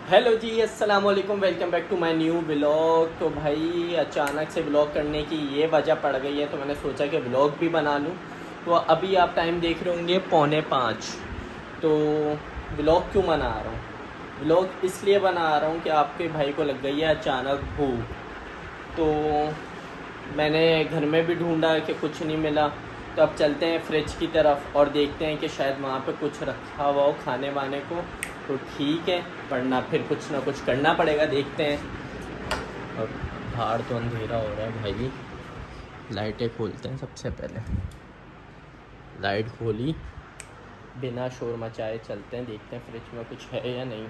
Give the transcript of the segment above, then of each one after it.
Hello ji, अस्सलाम वालेकुम। Welcome back to my new vlog. तो भाई अचानक से व्लॉग करने की ये वजह पड़ गई है, तो मैंने सोचा कि व्लॉग भी बना लूँ। तो अभी आप टाइम देख रहे होंगे 4:45। तो व्लॉग क्यों बना रहा हूँ? व्लॉग इसलिए बना रहा हूँ कि आपके भाई को लग गई है अचानक भूख। तो मैंने घर में भी ढूंढा कि कुछ नहीं मिला। तो अब चलते हैं फ्रिज की तरफ और देखते हैं कि शायद वहाँ पे कुछ रखा हुआ हो खाने वाने को। तो ठीक है, वरना फिर कुछ ना कुछ करना पड़ेगा, देखते हैं। और बाहर तो अंधेरा हो रहा है भाई, लाइटें खोलते हैं। सबसे पहले लाइट खोली, बिना शोर मचाए चलते हैं, देखते हैं फ्रिज में कुछ है या नहीं।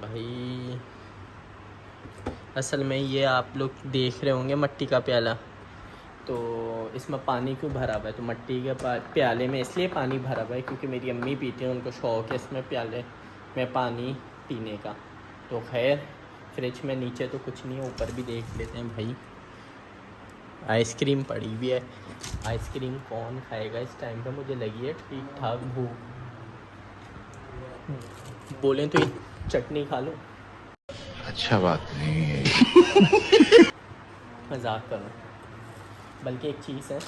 भाई असल में ये आप लोग देख रहे होंगे मट्टी का प्याला, तो इसमें पानी क्यों भरा हुआ है? तो मट्टी के प्याले में इसलिए पानी भरा हुआ है क्योंकि मेरी अम्मी पीती हैं, उनको शौक़ है इसमें प्याले में पानी पीने का। तो खैर, फ्रिज में नीचे तो कुछ नहीं है, ऊपर भी देख लेते हैं भाई। आइसक्रीम पड़ी हुई है। आइसक्रीम कौन खाएगा इस टाइम पे? मुझे लगी है ठीक ठाक भूख। बोलें तो ये चटनी खा लो। अच्छा बात नहीं है। मजाक करो, बल्कि एक चीज़ है,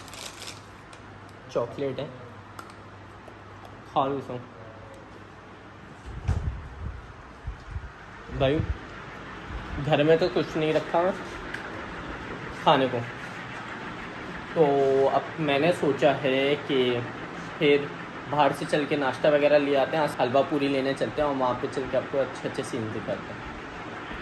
चॉकलेट है, खा लो सो। भाई घर में तो कुछ नहीं रखा है खाने को, तो अब मैंने सोचा है कि फिर बाहर से चल के नाश्ता वगैरह ले आते हैं। आज हलवा पूरी लेने चलते हैं और वहाँ पे चल के आपको अच्छे अच्छे सीन दिखाते हैं।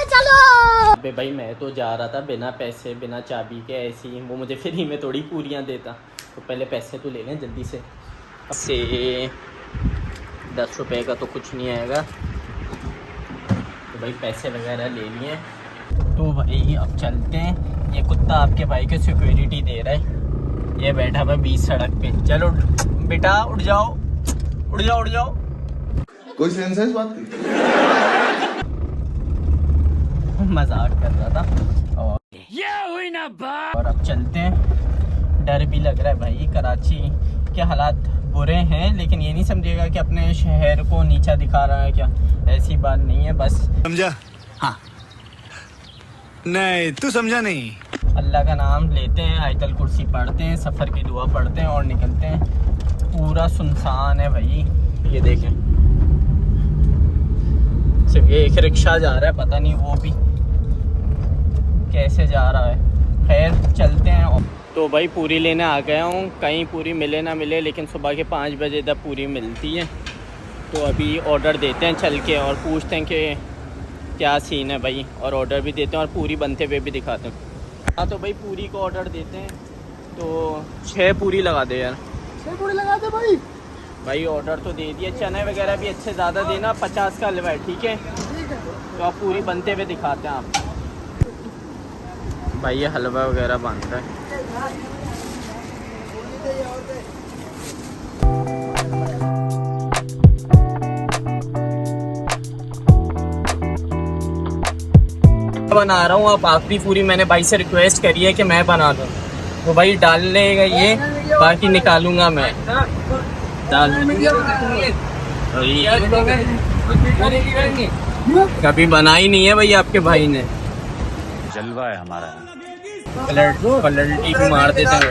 चलो अबे भाई, मैं तो जा रहा था बिना पैसे बिना चाबी के, ऐसे ही। वो मुझे फ्री में थोड़ी पूरियाँ देता, तो पहले पैसे तो ले लें जल्दी से। 10 रुपये का तो कुछ नहीं आएगा, तो भाई पैसे वगैरह ले लिए। तो भाई अब चलते हैं। ये कुत्ता आपके भाई को सिक्योरिटी दे रहा है, ये बैठा हुआ बीच सड़क पे। चलो बेटा उठ जाओ, उठ जाओ, उठ जाओ। कोई सेंस है इस बात की? मजाक कर रहा था। और ये हुई ना बात। और अब चलते हैं। डर भी लग रहा है भाई, कराची के हालात बुरे हैं, लेकिन ये नहीं समझिएगा कि अपने शहर को नीचा दिखा रहा है क्या, ऐसी बात नहीं है। बस समझा? हाँ नहीं, तू समझा नहीं। अल्लाह का नाम लेते हैं, आयतल कुर्सी पढ़ते हैं, सफ़र की दुआ पढ़ते हैं और निकलते हैं। पूरा सुनसान है भाई, ये देखें। सिर्फ एक रिक्शा जा रहा है, पता नहीं वो भी कैसे जा रहा है। खैर चलते हैं। तो भाई पूरी लेने आ गया हूँ। कहीं पूरी मिले ना मिले, लेकिन सुबह के 5 बजे तक पूरी मिलती है। तो अभी ऑर्डर देते हैं चल के और पूछते हैं कि क्या सीन है भाई, और ऑर्डर भी देते हैं और पूरी बनते हुए भी दिखाते हैं। हाँ तो भाई पूरी को ऑर्डर देते हैं, तो 6 पूरी लगा दे यार। 6 पूरी लगा दे भाई। भाई ऑर्डर तो दे दिए, चने वगैरह भी अच्छे ज़्यादा देना। 50 का हलवा है, ठीक है? ठीक है। तो आप पूरी बनते हुए दिखाते हैं आप। भाई ये हलवा वगैरह बन रहा है। बना रहा हूँ। अब आखिरी पूरी मैंने भाई से रिक्वेस्ट करी है कि मैं बना दूँ, तो भाई डाल लेगा ये, बाकी निकालूंगा मैं। कभी बना ही नहीं है भाई आपके भाई ने। जलवा है हमारा। पलटी भी मार देते हैं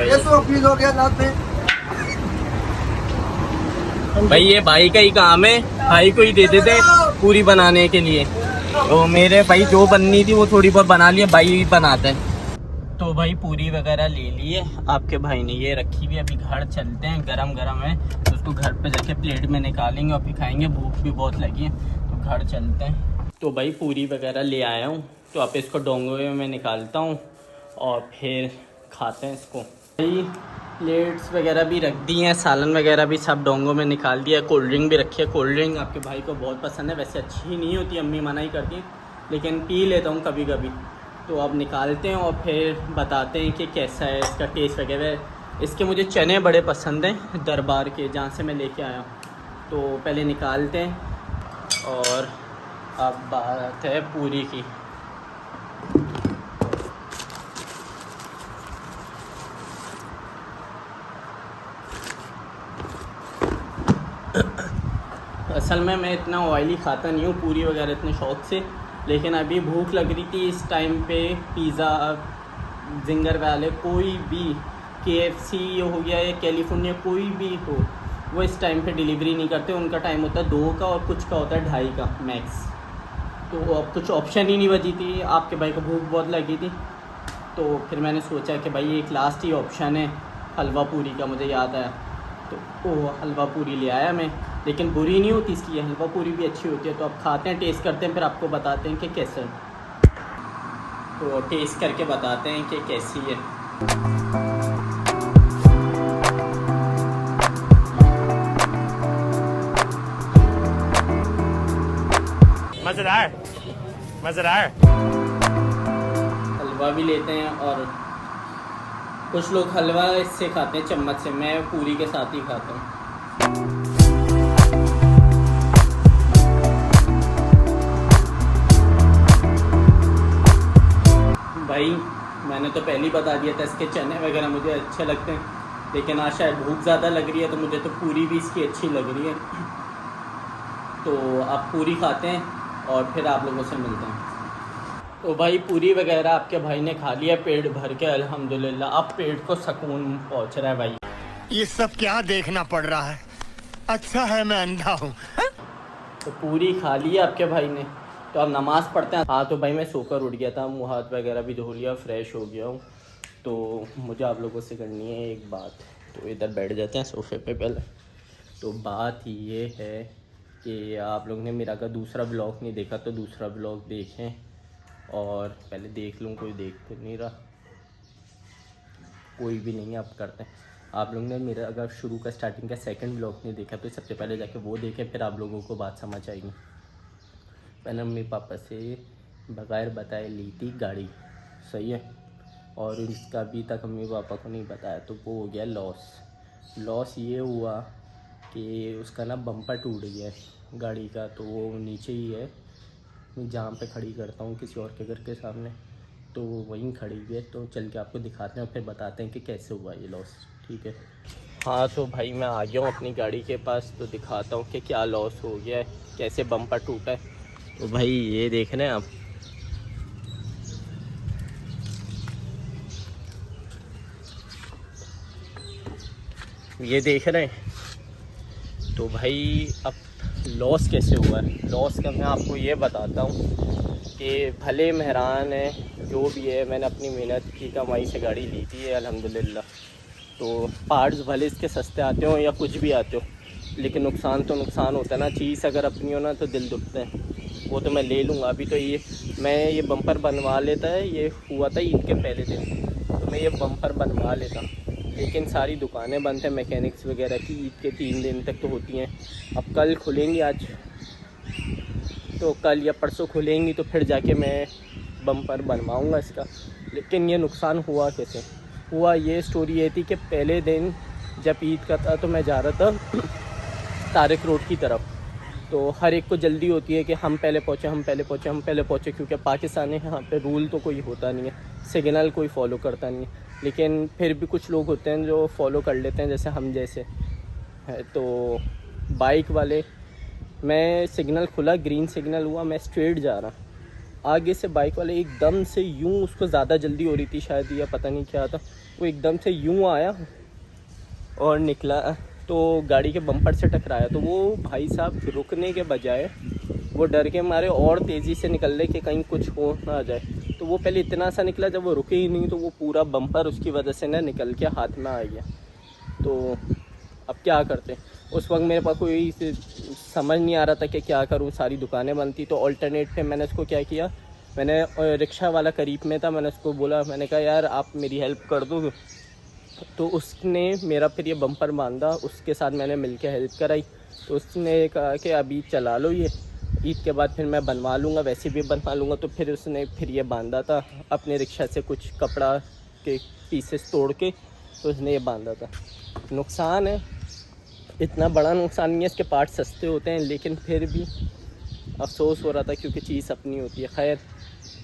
भाई। ये भाई का ही काम है, भाई को ही दे देते पूरी बनाने के लिए। तो मेरे भाई जो बननी थी वो थोड़ी बहुत बना लिया, भाई बनाते हैं। तो भाई पूरी वगैरह ले लिए आपके भाई ने, ये रखी हुई। अभी घर चलते हैं, गरम गरम है तो उसको घर पे जाके प्लेट में निकालेंगे और फिर खाएंगे। भूख भी बहुत लगी है, तो घर चलते हैं। तो भाई पूरी वगैरह ले आया हूँ, तो आप इसको डोंगे में निकालता हूँ और फिर खाते हैं इसको। भाई प्लेट्स वगैरह भी रख दी हैं, सालन वगैरह भी सब डोंगों में निकाल दिया। कोल्ड ड्रिंक भी रखी है। कोल्ड ड्रिंक आपके भाई को बहुत पसंद है, वैसे अच्छी नहीं होती, अम्मी मना ही करती, लेकिन पी लेता हूँ कभी कभी। तो अब निकालते हैं और फिर बताते हैं कि कैसा है इसका टेस्ट वगैरह। इसके मुझे चने बड़े पसंद हैं, दरबार के, जहाँ से मैं लेके आया हूँ। तो पहले निकालते हैं और अब बात है पूरी की। असल में मैं इतना ऑयली खाता नहीं हूँ पूरी वगैरह इतने शौक़ से, लेकिन अभी भूख लग रही थी इस टाइम पे। पिज़्ज़ा, जिंगर वाले, कोई भी KFC हो गया या कैलिफोर्निया कोई भी हो, वो इस टाइम पे डिलीवरी नहीं करते। उनका टाइम होता है 2 का और कुछ का होता है 2:30 का मैक्स। तो अब कुछ ऑप्शन ही नहीं बची थी, आपके भाई को भूख बहुत लगी थी, तो फिर मैंने सोचा कि भाई एक लास्ट ही ऑप्शन है हलवा पूरी का, मुझे याद आया, तो वो हलवा पूरी ले आया मैं। लेकिन बुरी नहीं होती इसकी, हलवा पूरी भी अच्छी होती है। तो अब खाते हैं, टेस्ट करते हैं, फिर आपको बताते हैं कि कैसे है। तो टेस्ट करके बताते हैं कि कैसी है। मजेदार मजेदार। हलवा भी लेते हैं, और कुछ लोग हलवा इससे खाते हैं चम्मच से, मैं पूरी के साथ ही खाता हूँ। भाई मैंने तो पहले ही बता दिया था इसके चने वगैरह मुझे अच्छे लगते हैं, लेकिन आज शायद भूख ज़्यादा लग रही है तो मुझे तो पूरी भी इसकी अच्छी लग रही है। तो आप पूरी खाते हैं और फिर आप लोगों से मिलते हैं। तो भाई पूरी वगैरह आपके भाई ने खा लिया पेट भर के अल्हम्दुलिल्लाह। अब पेट को सुकून पहुंच रहा है भाई। ये सब क्या देखना पड़ रहा है? अच्छा है मैं अंधा हूँ। तो पूरी खा ली आपके भाई ने, तो अब नमाज़ पढ़ते हैं। हाँ तो भाई मैं सोकर उठ गया था, मुँह हाथ वगैरह भी धो लिया, फ्रेश हो गया हूँ। तो मुझे आप लोगों से करनी है एक बात, तो इधर बैठ जाते हैं सोफे पे पहले। तो बात ये है कि आप लोग ने मेरा का दूसरा ब्लॉग नहीं देखा तो दूसरा ब्लॉग देखें, और पहले देख लूँ, कोई देख तो नहीं रहा, कोई भी नहीं है, आप करते हैं। आप लोग ने मेरा अगर शुरू का स्टार्टिंग का सेकंड ब्लॉग नहीं देखा तो सबसे पहले जाके वो देखें, फिर आप लोगों को बात समझ आएगी। मैंने मम्मी पापा से बगैर बताए ली थी गाड़ी, सही है, और इसका अभी तक मम्मी पापा को नहीं बताया, तो वो हो गया लॉस ये हुआ कि उसका ना बम्पर टूट गया है गाड़ी का, तो वो नीचे ही है, मैं जहाँ पे खड़ी करता हूँ किसी और के घर के सामने, तो वहीं खड़ी है। तो चल के आपको दिखाते हैं और फिर बताते हैं कि कैसे हुआ ये लॉस, ठीक है। हाँ तो भाई मैं आ गया हूँ अपनी गाड़ी के पास, तो दिखाता हूँ कि क्या लॉस हो गया है, कैसे बम्पर टूटा है। तो भाई ये देख रहे हैं आप, ये देख रहे हैं। तो भाई अब लॉस कैसे हुआ है, लॉस का मैं आपको ये बताता हूँ कि भले मेहरान है जो भी है, मैंने अपनी मेहनत की कमाई से गाड़ी ली थी है अल्हम्दुलिल्लाह। तो पार्ट्स भले इसके सस्ते आते हो या कुछ भी आते हो, लेकिन नुकसान तो नुकसान होता है ना। चीज़ अगर अपनी हो ना तो दिल दुखता है। वो तो मैं ले लूँगा, अभी तो ये बम्पर बनवा लेता है, ये हुआ था ईद के पहले दिन, तो मैं ये बम्पर बनवा लेता, लेकिन सारी दुकानें बंद हैं मैकेनिक्स वगैरह की, ईद के 3 दिन तक तो होती हैं। अब कल खुलेंगी, आज तो कल या परसों खुलेंगी, तो फिर जाके मैं बम्पर बनवाऊँगा इसका। लेकिन ये नुकसान हुआ कैसे हुआ, ये स्टोरी ये थी कि पहले दिन जब ईद का था तो मैं जा रहा था तारिक रोड की तरफ, तो हर एक को जल्दी होती है कि हम पहले पहुँचे, क्योंकि पाकिस्तान है, यहाँ पे रूल तो कोई होता नहीं है, सिग्नल कोई फॉलो करता नहीं है। लेकिन फिर भी कुछ लोग होते हैं जो फॉलो कर लेते हैं, जैसे हम जैसे है। तो बाइक वाले, मैं सिग्नल खुला, ग्रीन सिग्नल हुआ, मैं स्ट्रेट जा रहा, आगे से बाइक वाले एकदम से यूं, उसको ज़्यादा जल्दी हो रही थी शायद या पता नहीं क्या था, वो एकदम से यूं आया और निकला तो गाड़ी के बम्पर से टकराया। तो वो भाई साहब रुकने के बजाय वो डर के मारे और तेज़ी से निकल रहे कि कहीं कुछ हो ना जाए। तो वो पहले इतना सा निकला, जब वो रुके ही नहीं तो वो पूरा बम्पर उसकी वजह से ना निकल के हाथ में आ गया। तो अब क्या करते, उस वक्त मेरे पास कोई समझ नहीं आ रहा था कि क्या करूं, सारी दुकानें बंद थी। तो ऑल्टरनेट पे मैंने उसको क्या किया, मैंने रिक्शा वाला करीब में था, मैंने उसको बोला, मैंने कहा यार आप मेरी हेल्प कर दो। तो उसने मेरा फिर ये बम्पर बांधा, उसके साथ मैंने मिलके हेल्प कराई। तो उसने कहा कि अभी चला लो, ये ईद के बाद फिर मैं बनवा लूँगा, वैसे भी बनवा लूँगा। तो फिर उसने फिर ये बांधा था अपने रिक्शा से, कुछ कपड़ा के पीसेस तोड़ के, तो उसने ये बांधा था। नुकसान है, इतना बड़ा नुकसान नहीं है, इसके पार्ट सस्ते होते हैं, लेकिन फिर भी अफसोस हो रहा था क्योंकि चीज़ अपनी होती है। खैर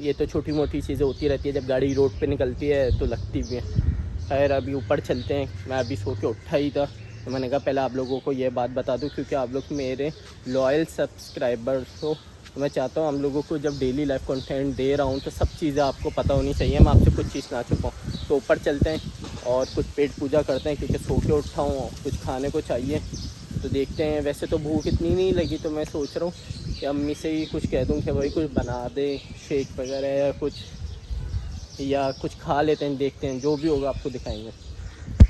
ये तो छोटी मोटी चीज़ें होती रहती है, जब गाड़ी रोड पे निकलती है तो लगती भी है। खैर अभी ऊपर चलते हैं, मैं अभी सो के उठा ही था, तो मैंने कहा पहले आप लोगों को ये बात बता दूं, क्योंकि आप लोग मेरे लॉयल सब्सक्राइबर्स हो। तो मैं चाहता हूँ हम लोगों को जब डेली लाइफ कंटेंट दे रहा हूँ तो सब चीज़ें आपको पता होनी चाहिए, मैं आपसे कुछ चीज़ ना छुपाऊँ। तो ऊपर चलते हैं और कुछ पेट पूजा करते हैं, क्योंकि सो के उठा हूँ, कुछ खाने को चाहिए। तो देखते हैं, वैसे तो भूख इतनी नहीं लगी, तो मैं सोच रहा हूँ कि अम्मी से ही कुछ कह दूँ कि भाई कुछ बना दे, शेक वगैरह या कुछ खा लेते हैं, देखते हैं जो भी होगा आपको दिखाएंगे।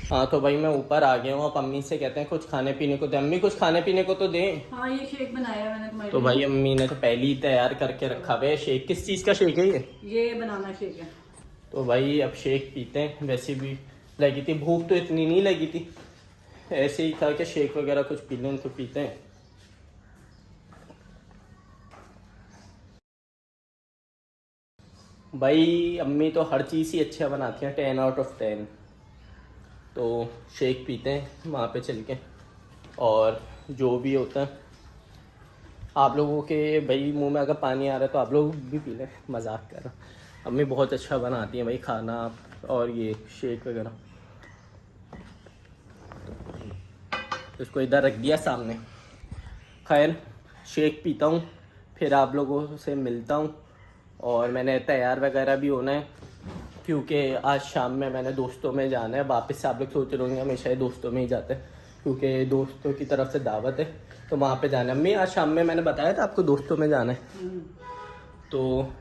हाँ तो भाई मैं ऊपर आ गया हूँ, अब अम्मी से कहते हैं कुछ खाने पीने को दे। अम्मी कुछ खाने पीने को तो दें। हाँ ये शेक बनाया मैंने तुम्हारे तो भाई अम्मी ने तो पहले ही तैयार करके रखा हुआ है शेक। किस चीज़ का शेक है ये बनाना शेक है। तो भाई अब शेक पीते हैं। वैसे भी लगी थी भूख, तो इतनी नहीं लगी थी, ऐसे ही था कि शेक वगैरह कुछ पी लें, तो पीते हैं। भाई अम्मी तो हर चीज़ ही अच्छा बनाती हैं, 10 आउट ऑफ 10। तो शेक पीते हैं वहाँ पे चल के, और जो भी होता है आप लोगों के भाई मुंह में अगर पानी आ रहा है तो आप लोग भी पी लें, मजाक कर रहा हूँ। अम्मी बहुत अच्छा बनाती हैं भाई खाना और ये शेक वगैरह। तो इसको इधर रख दिया सामने। खैर शेक पीता हूँ, फिर आप लोगों से मिलता हूँ। और मैंने तैयार वगैरह भी होना है, क्योंकि आज शाम में मैंने दोस्तों में जाना है वापस से। आप लोग सोच रहे होंगे हमेशा ही दोस्तों में ही जाते हैं, क्योंकि दोस्तों की तरफ से दावत है तो वहाँ पे जाना है। अम्मी आज शाम में मैंने बताया था आपको दोस्तों में जाना है, तो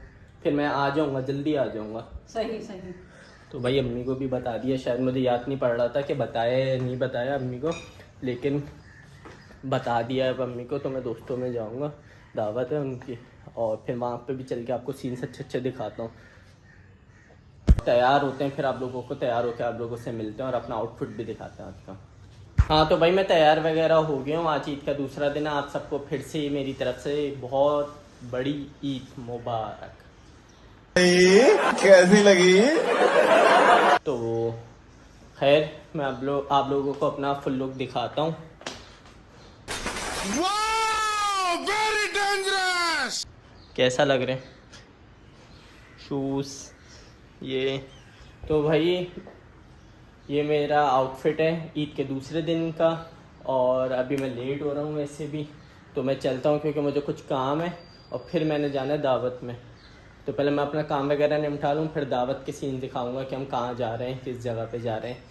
फिर मैं आ जाऊँगा, जल्दी आ जाऊँगा। सही सही। तो भाई अम्मी को भी बता दिया, शायद मुझे याद नहीं पड़ रहा था कि बताया या नहीं बताया अम्मी को, लेकिन बता दिया अब अम्मी को। तो मैं दोस्तों में जाऊँगा, दावत है उनकी, और फिर वहाँ पे भी चल के आपको सीन्स अच्छे अच्छे दिखाता हूँ। तैयार होते हैं, फिर आप लोगों को तैयार होकर आप लोगों से मिलते हैं और अपना आउटफिट भी दिखाते हैं आज का। हाँ तो भाई मैं तैयार वगैरह हो गया हूँ। आज ईद का दूसरा दिन है। आप सबको फिर से मेरी तरफ से बहुत बड़ी ईद मुबारक। कैसी लगी? तो खैर मैं आप लोगों को अपना फुल लुक दिखाता हूँ। Very dangerous. कैसा लग रहे हैं शूज़ ये? तो भाई ये मेरा आउटफिट है ईद के दूसरे दिन का, और अभी मैं लेट हो रहा हूँ वैसे भी, तो मैं चलता हूँ क्योंकि मुझे कुछ काम है और फिर मैंने जाना है दावत में। तो पहले मैं अपना काम वगैरह निपटा लूँ, फिर दावत के सीन दिखाऊंगा कि हम कहाँ जा रहे हैं, किस जगह पे जा रहे हैं,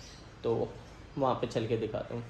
तो वहाँ पे चल के दिखाता हूँ।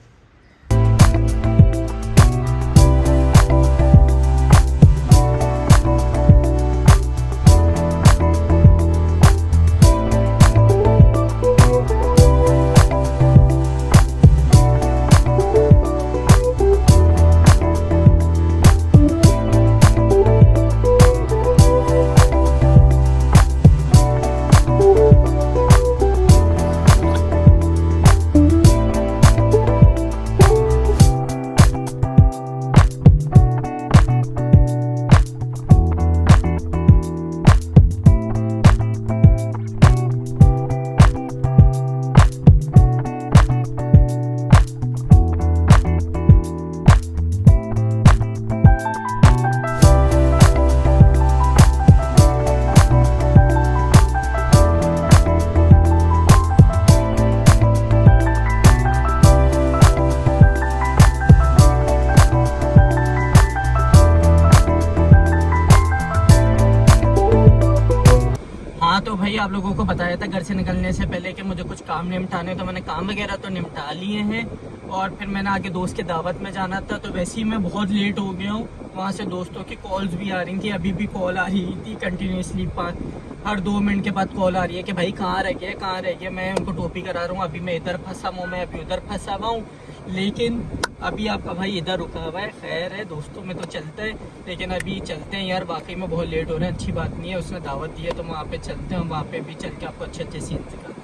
तो भाई आप लोगों को बताया था घर से निकलने से पहले कि मुझे कुछ काम निपटाने, तो मैंने काम वगैरह तो निपटा लिए हैं, और फिर मैंने आगे दोस्त के दावत में जाना था। तो वैसे ही मैं बहुत लेट हो गया हूँ, वहाँ से दोस्तों की कॉल्स भी आ रही थी, अभी भी कॉल आ रही थी कंटिन्यूसली, हर 2 मिनट के बाद कॉल आ रही है कि भाई कहाँ रह गया कहाँ रह गया। मैं उनको टोपी करा रहा हूँ, अभी मैं इधर फंसा हुआ, मैं अभी उधर फंसा हुआ हूँ, लेकिन अभी आपका भाई इधर रुका हुआ है। खैर है, दोस्तों में तो चलता है, लेकिन अभी चलते हैं यार, वाकई में बहुत लेट हो रहे हैं, अच्छी बात नहीं है। उसने दावत दी है तो वहाँ पे चलते हैं, वहाँ पे भी चल के आपको अच्छे अच्छे सीन दिखाते हैं।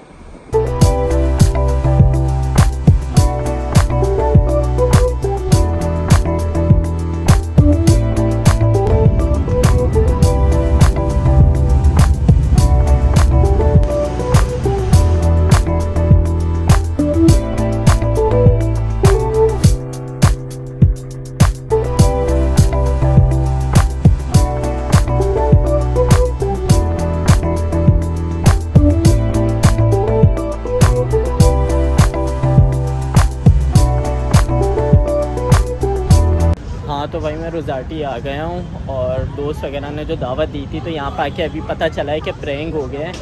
गुवाहाटी आ गया हूँ और दोस्त वगैरह ने जो दावत दी थी, तो यहाँ पर आके अभी पता चला है कि प्रैंक हो गया है।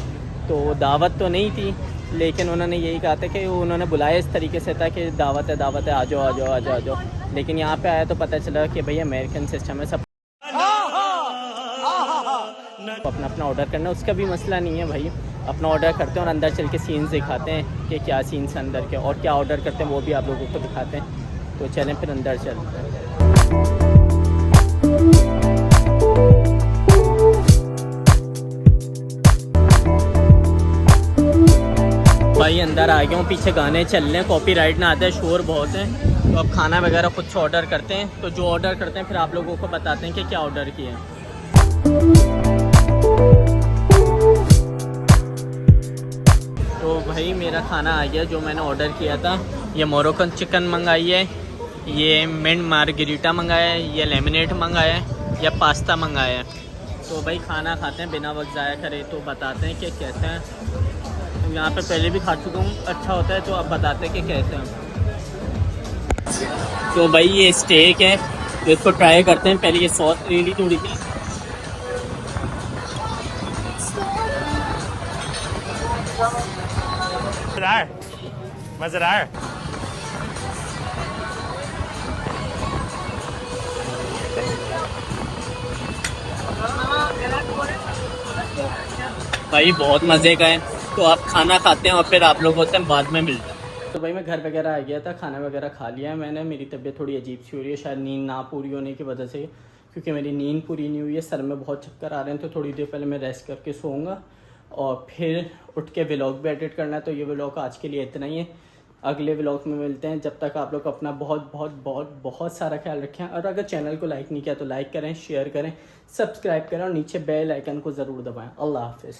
तो दावत तो नहीं थी, लेकिन उन्होंने यही कहा था कि उन्होंने बुलाया इस तरीके से था कि दावत है आ जाओ आ जाओ आ जाओ आ जाओ। लेकिन यहाँ पे आया तो पता चला कि भाई अमेरिकन सिस्टम है, सब अपना अपना ऑर्डर करना, उसका भी मसला नहीं है भाई। अपना ऑर्डर करते हैं और अंदर चल के सीन्स दिखाते हैं कि क्या सीन्स अंदर के और क्या ऑर्डर करते हैं, वो भी आप लोगों को दिखाते हैं। तो चलें फिर अंदर चलते हैं। भाई अंदर आ गया हूँ, पीछे गाने चल रहे हैं, कॉपीराइट ना आता है, शोर बहुत है। तो अब खाना वगैरह खुद से ऑर्डर करते हैं। तो जो ऑर्डर करते हैं फिर आप लोगों को बताते हैं कि क्या ऑर्डर किए हैं। तो भाई मेरा खाना आ गया जो मैंने ऑर्डर किया था। ये मोरक्कन चिकन मंगाई है, ये मिंट मार्गरीटा मंगाया है, ये लेमनेट मंगाया है, या पास्ता मंगाया है। तो भाई खाना खाते हैं बिना वक्त ज़ाया करे, तो बताते हैं कि कैसे हैं। तो यहाँ पे पहले भी खा चुका हूँ, अच्छा होता है। तो अब बताते हैं कि कैसे हैं। तो भाई ये स्टेक है, तो इसको ट्राई करते हैं। पहले ये सॉस ले ली थोड़ी सी, मज़ेदार। भाई बहुत मज़े का है। तो आप खाना खाते हैं और फिर आप लोगों से बाद में मिलते हैं। तो भाई मैं घर वगैरह आ गया था, खाना वगैरह खा लिया है मैंने। मेरी तबीयत थोड़ी अजीब सी हो रही है, शायद नींद ना पूरी होने की वजह से, क्योंकि मेरी नींद पूरी नहीं हुई है। सर में बहुत चक्कर आ रहे हैं, तो थोड़ी देर पहले मैं रेस्ट करके सोऊंगा और फिर उठ के व्लॉग भी एडिट करना है। तो ये व्लॉग आज के लिए इतना ही है, अगले व्लॉग में मिलते हैं। जब तक आप लोग अपना बहुत बहुत बहुत बहुत सारा ख्याल रखें। और अगर चैनल को लाइक नहीं किया तो लाइक करें, शेयर करें, सब्सक्राइब करें और नीचे बेल आइकन को ज़रूर दबाएं। अल्लाह हाफिज़।